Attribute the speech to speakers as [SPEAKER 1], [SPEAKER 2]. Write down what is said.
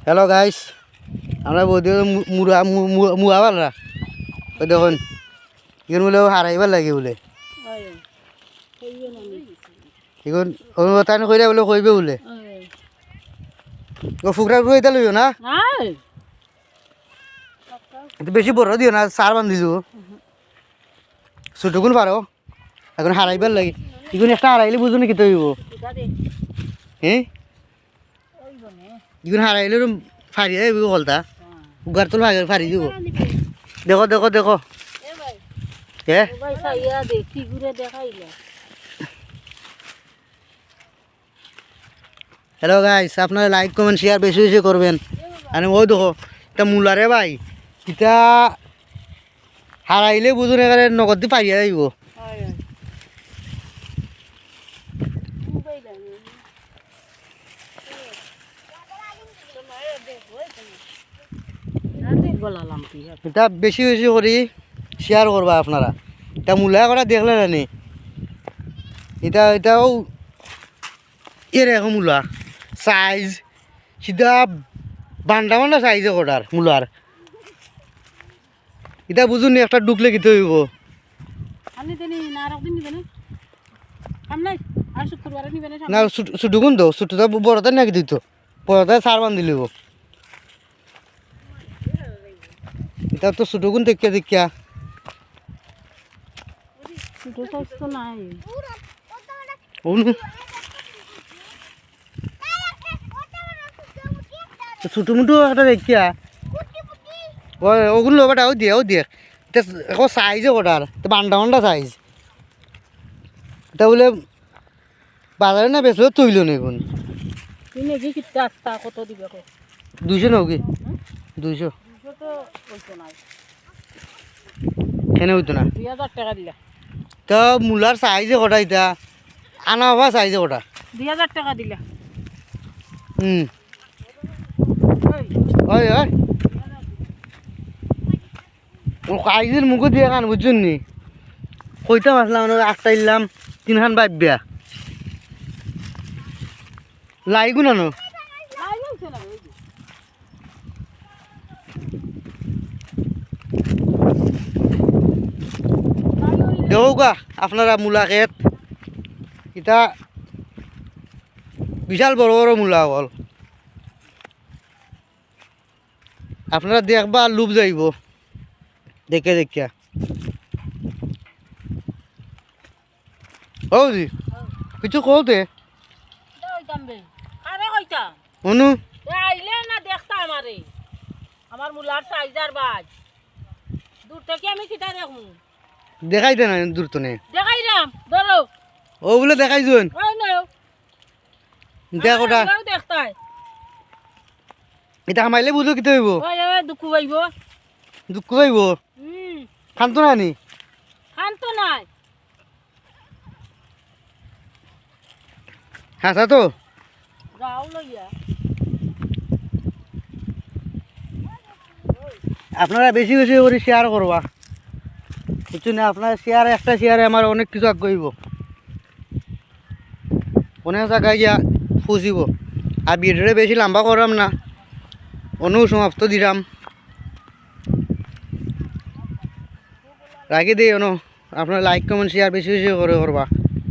[SPEAKER 1] Hello guys, আমরা বৌদি মুড়া পাররা ওই দেখুন এখন বলে হারাইবার লাগে বলে এখন তাই কইরা বলে কইবে বলে ফুকরা ফুকরা এটা লইও না বেশি বড় দিও না সার বান্ধি দিব ছোটগুন পারো এখন হারাইবার লাগে এখন একটা হারাইলে বুঝো নাকি তো হইব হ্যাঁ এখন হারাইলে ফাড়ি দেব গলতা উগার তো ফাড়ি দিব দেখো দেখো দেখো হ্যালো গাইস, আপনারা লাইক কমেন্ট শেয়ার বেশি বেশি করবেন। আর ওই দেখো এটা মূলারে ভাই এটা হারাইলে বুঝুন এখানে নগদ দিয়ে পাইয়া যাইব এটা বেশি বেশি করি শেয়ার করবা আপনারা। এটা মূলা করা দেখলেন না এটাও এরকম মূলা সাইজ সিধা বান্ডা বান্ডা সাইজে কটার মূলার এটা বুঝুন একটা ডুকলে কি হইব না ছুটুকুন তো ছুটুটা বড়তে নাকি দিত বড়তে সার বান্ধি লিব এটা তো ছুটুকুন দেখিয়া দেখিয়া ছোটো মুটো একটা দেখিয়া ওগুলো লোবাটা ও দিয়ে এখন সাইজে কটার বান্ডা বান্ডা সাইজ এটা বলে বাজারে না বেচলেও তৈল না এখন 200 নাও কি 200 কেন হইতো না
[SPEAKER 2] 2000 টাকা দিলা
[SPEAKER 1] তো মূলার সাইজে কটা এটা আনা হওয়া সাইজে কটা
[SPEAKER 2] 2000 টাকা দিলা
[SPEAKER 1] ওই ওই ও কাইজের মুখে দিয়ে খান বুঝছেন নি কইতাম আসলাম আটটা ইলাম 3 খান বাইবিয়া লাইগু না নো দেখুকা আপনারা মূলা ক্ষেত এটা বিশাল বড় বড় মূলা হল আপনারা দেখবা লুপ যাইব দেখে দেখিয়া হৌদি কিছু কৌতে অনু
[SPEAKER 2] আমার মুলার সাইজার বাজ দূর থেকে আমি কিটা দেখমু
[SPEAKER 1] দেখাই দে না দূর তো নেই
[SPEAKER 2] দেখাই রাম ধরো
[SPEAKER 1] ও বলে দেখাই জুন
[SPEAKER 2] ওই নাও
[SPEAKER 1] দেখ ওটা
[SPEAKER 2] দেখতাই
[SPEAKER 1] এটা আমাইলে বুঝো কিতে হইব
[SPEAKER 2] ওই ওই দুঃখ পাইব
[SPEAKER 1] দুঃখ পাইব খান্ত না নি
[SPEAKER 2] শান্ত নাই
[SPEAKER 1] হাসা তো
[SPEAKER 2] যাও লইয়া
[SPEAKER 1] আপনারা বেশি বেশি করে শেয়ার করবা বুঝছেন আপনার শেয়ার একটা শেয়ারে আমার অনেক কিছু আগ করব অনেক জায়গায় গিয়া ফুসিব আর ভিডিওটা বেশি লম্বা করাম না সমাপ্ত দিলাম রাখি দিই আপনার লাইক কমেন্ট শেয়ার বেশি বেশি করে করবা।